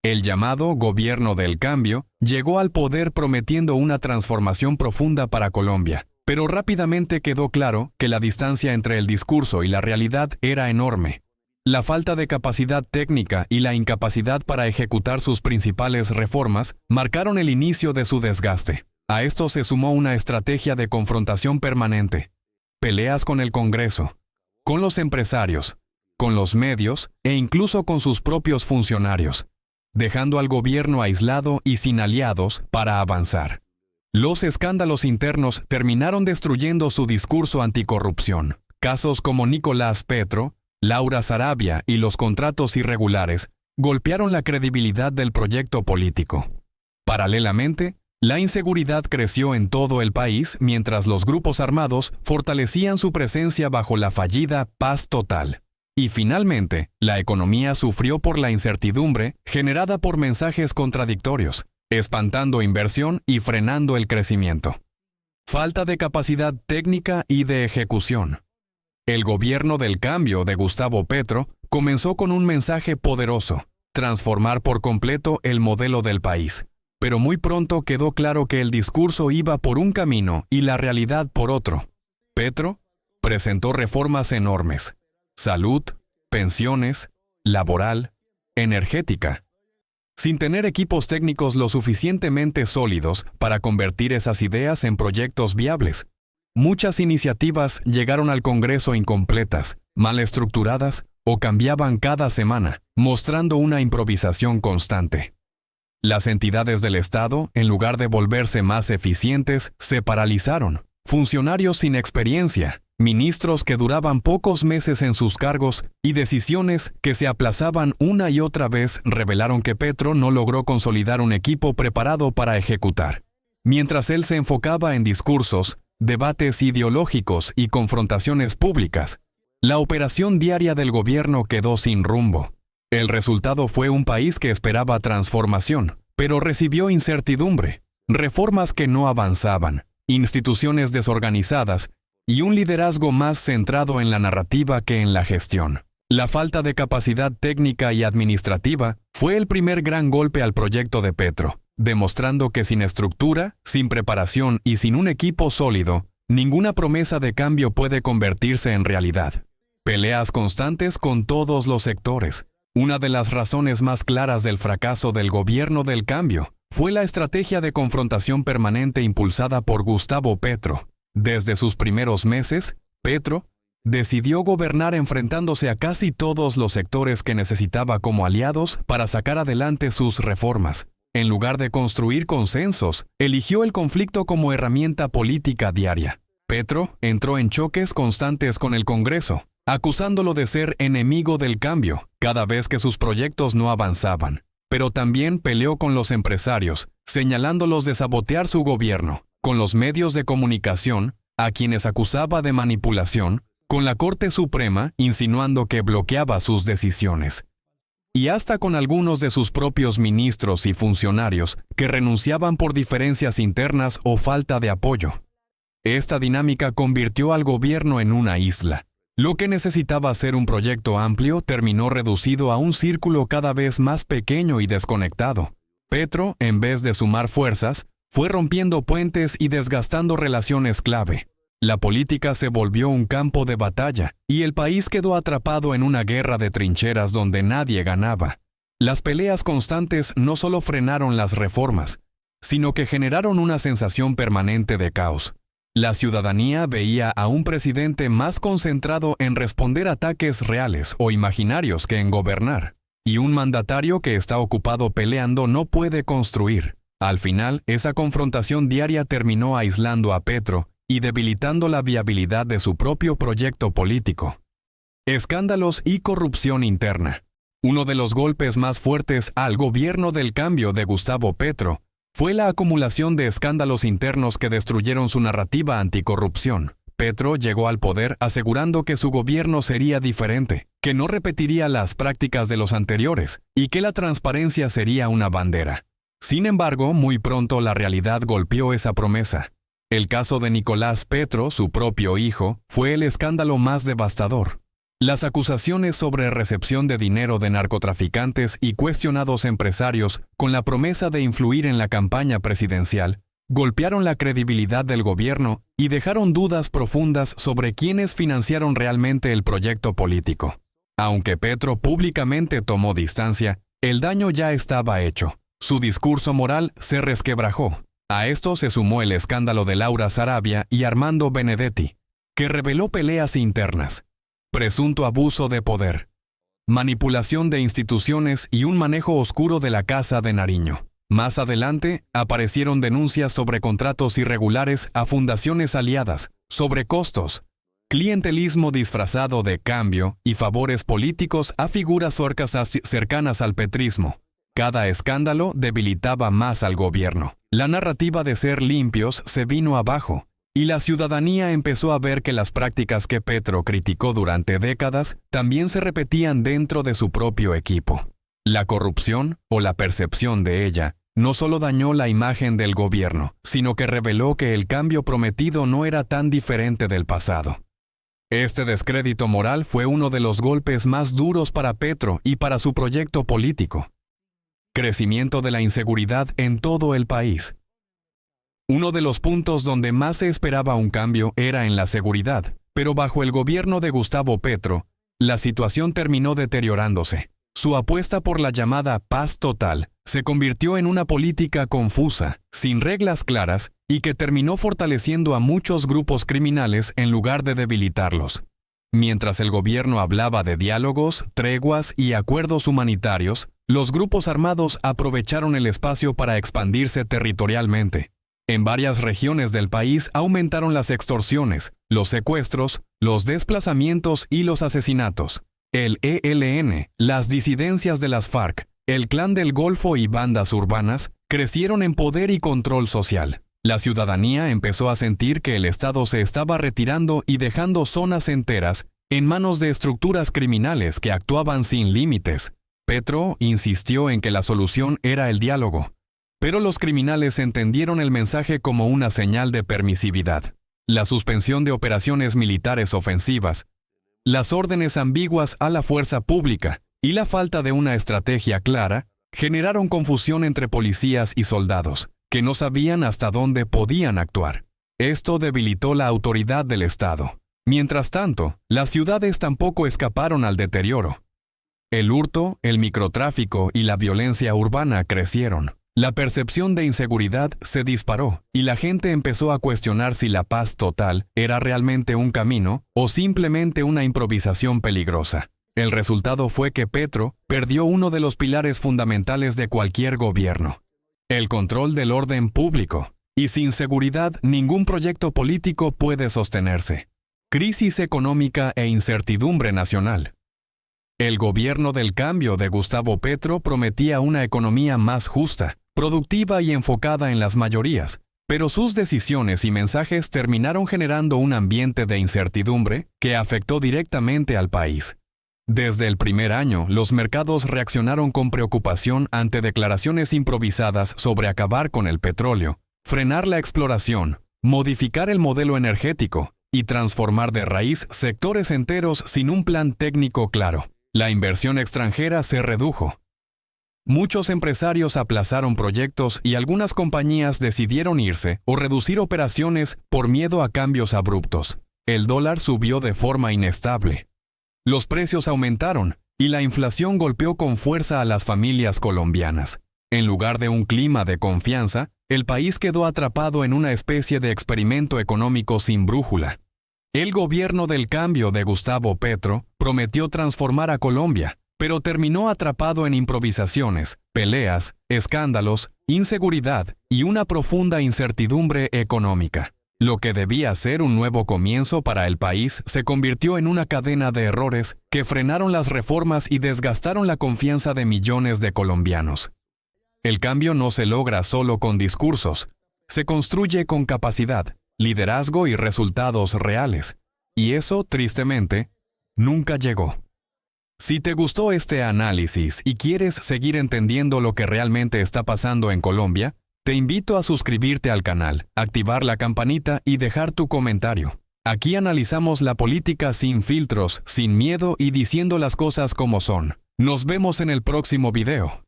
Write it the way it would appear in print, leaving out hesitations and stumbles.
El llamado Gobierno del Cambio llegó al poder prometiendo una transformación profunda para Colombia, pero rápidamente quedó claro que la distancia entre el discurso y la realidad era enorme. La falta de capacidad técnica y la incapacidad para ejecutar sus principales reformas marcaron el inicio de su desgaste. A esto se sumó una estrategia de confrontación permanente, peleas con el Congreso, con los empresarios, con los medios e incluso con sus propios funcionarios, dejando al gobierno aislado y sin aliados para avanzar. Los escándalos internos terminaron destruyendo su discurso anticorrupción. Casos como Nicolás Petro, Laura Sarabia y los contratos irregulares golpearon la credibilidad del proyecto político. Paralelamente, la inseguridad creció en todo el país mientras los grupos armados fortalecían su presencia bajo la fallida paz total. Y finalmente, la economía sufrió por la incertidumbre generada por mensajes contradictorios, espantando inversión y frenando el crecimiento. Falta de capacidad técnica y de ejecución. El Gobierno del Cambio de Gustavo Petro comenzó con un mensaje poderoso: transformar por completo el modelo del país. Pero muy pronto quedó claro que el discurso iba por un camino y la realidad por otro. Petro presentó reformas enormes: salud, pensiones, laboral, energética, sin tener equipos técnicos lo suficientemente sólidos para convertir esas ideas en proyectos viables. Muchas iniciativas llegaron al Congreso incompletas, mal estructuradas o cambiaban cada semana, mostrando una improvisación constante. Las entidades del Estado, en lugar de volverse más eficientes, se paralizaron. Funcionarios sin experiencia, ministros que duraban pocos meses en sus cargos y decisiones que se aplazaban una y otra vez revelaron que Petro no logró consolidar un equipo preparado para ejecutar. Mientras él se enfocaba en discursos, debates ideológicos y confrontaciones públicas, la operación diaria del gobierno quedó sin rumbo. El resultado fue un país que esperaba transformación, pero recibió incertidumbre, reformas que no avanzaban, instituciones desorganizadas y un liderazgo más centrado en la narrativa que en la gestión. La falta de capacidad técnica y administrativa fue el primer gran golpe al proyecto de Petro, demostrando que sin estructura, sin preparación y sin un equipo sólido, ninguna promesa de cambio puede convertirse en realidad. Peleas constantes con todos los sectores. Una de las razones más claras del fracaso del Gobierno del Cambio fue la estrategia de confrontación permanente impulsada por Gustavo Petro. Desde sus primeros meses, Petro decidió gobernar enfrentándose a casi todos los sectores que necesitaba como aliados para sacar adelante sus reformas. En lugar de construir consensos, eligió el conflicto como herramienta política diaria. Petro entró en choques constantes con el Congreso, acusándolo de ser enemigo del cambio cada vez que sus proyectos no avanzaban. Pero también peleó con los empresarios, señalándolos de sabotear su gobierno, con los medios de comunicación, a quienes acusaba de manipulación, con la Corte Suprema, insinuando que bloqueaba sus decisiones, y hasta con algunos de sus propios ministros y funcionarios que renunciaban por diferencias internas o falta de apoyo. Esta dinámica convirtió al gobierno en una isla. Lo que necesitaba ser un proyecto amplio terminó reducido a un círculo cada vez más pequeño y desconectado. Petro, en vez de sumar fuerzas, fue rompiendo puentes y desgastando relaciones clave. La política se volvió un campo de batalla, y el país quedó atrapado en una guerra de trincheras donde nadie ganaba. Las peleas constantes no solo frenaron las reformas, sino que generaron una sensación permanente de caos. La ciudadanía veía a un presidente más concentrado en responder ataques reales o imaginarios que en gobernar, y un mandatario que está ocupado peleando no puede construir. Al final, esa confrontación diaria terminó aislando a Petro y debilitando la viabilidad de su propio proyecto político. Escándalos y corrupción interna. Uno de los golpes más fuertes al Gobierno del Cambio de Gustavo Petro fue la acumulación de escándalos internos que destruyeron su narrativa anticorrupción. Petro llegó al poder asegurando que su gobierno sería diferente, que no repetiría las prácticas de los anteriores y que la transparencia sería una bandera. Sin embargo, muy pronto la realidad golpeó esa promesa. El caso de Nicolás Petro, su propio hijo, fue el escándalo más devastador. Las acusaciones sobre recepción de dinero de narcotraficantes y cuestionados empresarios con la promesa de influir en la campaña presidencial golpearon la credibilidad del gobierno y dejaron dudas profundas sobre quiénes financiaron realmente el proyecto político. Aunque Petro públicamente tomó distancia, el daño ya estaba hecho. Su discurso moral se resquebrajó. A esto se sumó el escándalo de Laura Sarabia y Armando Benedetti, que reveló peleas internas, presunto abuso de poder, manipulación de instituciones y un manejo oscuro de la Casa de Nariño. Más adelante, aparecieron denuncias sobre contratos irregulares a fundaciones aliadas, sobre costos, clientelismo disfrazado de cambio y favores políticos a figuras cercanas al petrismo. Cada escándalo debilitaba más al gobierno. La narrativa de ser limpios se vino abajo, y la ciudadanía empezó a ver que las prácticas que Petro criticó durante décadas también se repetían dentro de su propio equipo. La corrupción, o la percepción de ella, no solo dañó la imagen del gobierno, sino que reveló que el cambio prometido no era tan diferente del pasado. Este descrédito moral fue uno de los golpes más duros para Petro y para su proyecto político. Crecimiento de la inseguridad en todo el país. Uno de los puntos donde más se esperaba un cambio era en la seguridad, pero bajo el gobierno de Gustavo Petro, la situación terminó deteriorándose. Su apuesta por la llamada paz total se convirtió en una política confusa, sin reglas claras, y que terminó fortaleciendo a muchos grupos criminales en lugar de debilitarlos. Mientras el gobierno hablaba de diálogos, treguas y acuerdos humanitarios, los grupos armados aprovecharon el espacio para expandirse territorialmente. En varias regiones del país aumentaron las extorsiones, los secuestros, los desplazamientos y los asesinatos. El ELN, las disidencias de las FARC, el Clan del Golfo y bandas urbanas crecieron en poder y control social. La ciudadanía empezó a sentir que el Estado se estaba retirando y dejando zonas enteras en manos de estructuras criminales que actuaban sin límites. Petro insistió en que la solución era el diálogo, pero los criminales entendieron el mensaje como una señal de permisividad. La suspensión de operaciones militares ofensivas, las órdenes ambiguas a la fuerza pública y la falta de una estrategia clara generaron confusión entre policías y soldados, que no sabían hasta dónde podían actuar. Esto debilitó la autoridad del Estado. Mientras tanto, las ciudades tampoco escaparon al deterioro. El hurto, el microtráfico y la violencia urbana crecieron. La percepción de inseguridad se disparó y la gente empezó a cuestionar si la paz total era realmente un camino o simplemente una improvisación peligrosa. El resultado fue que Petro perdió uno de los pilares fundamentales de cualquier gobierno: el control del orden público. Y sin seguridad, ningún proyecto político puede sostenerse. Crisis económica e incertidumbre nacional. El gobierno del cambio de Gustavo Petro prometía una economía más justa, productiva y enfocada en las mayorías, pero sus decisiones y mensajes terminaron generando un ambiente de incertidumbre que afectó directamente al país. Desde el primer año, los mercados reaccionaron con preocupación ante declaraciones improvisadas sobre acabar con el petróleo, frenar la exploración, modificar el modelo energético y transformar de raíz sectores enteros sin un plan técnico claro. La inversión extranjera se redujo. Muchos empresarios aplazaron proyectos y algunas compañías decidieron irse o reducir operaciones por miedo a cambios abruptos. El dólar subió de forma inestable. Los precios aumentaron y la inflación golpeó con fuerza a las familias colombianas. En lugar de un clima de confianza, el país quedó atrapado en una especie de experimento económico sin brújula. El gobierno del cambio de Gustavo Petro prometió transformar a Colombia, pero terminó atrapado en improvisaciones, peleas, escándalos, inseguridad y una profunda incertidumbre económica. Lo que debía ser un nuevo comienzo para el país se convirtió en una cadena de errores que frenaron las reformas y desgastaron la confianza de millones de colombianos. El cambio no se logra solo con discursos, se construye con capacidad, liderazgo y resultados reales. Y eso, tristemente, nunca llegó. Si te gustó este análisis y quieres seguir entendiendo lo que realmente está pasando en Colombia, te invito a suscribirte al canal, activar la campanita y dejar tu comentario. Aquí analizamos la política sin filtros, sin miedo y diciendo las cosas como son. Nos vemos en el próximo video.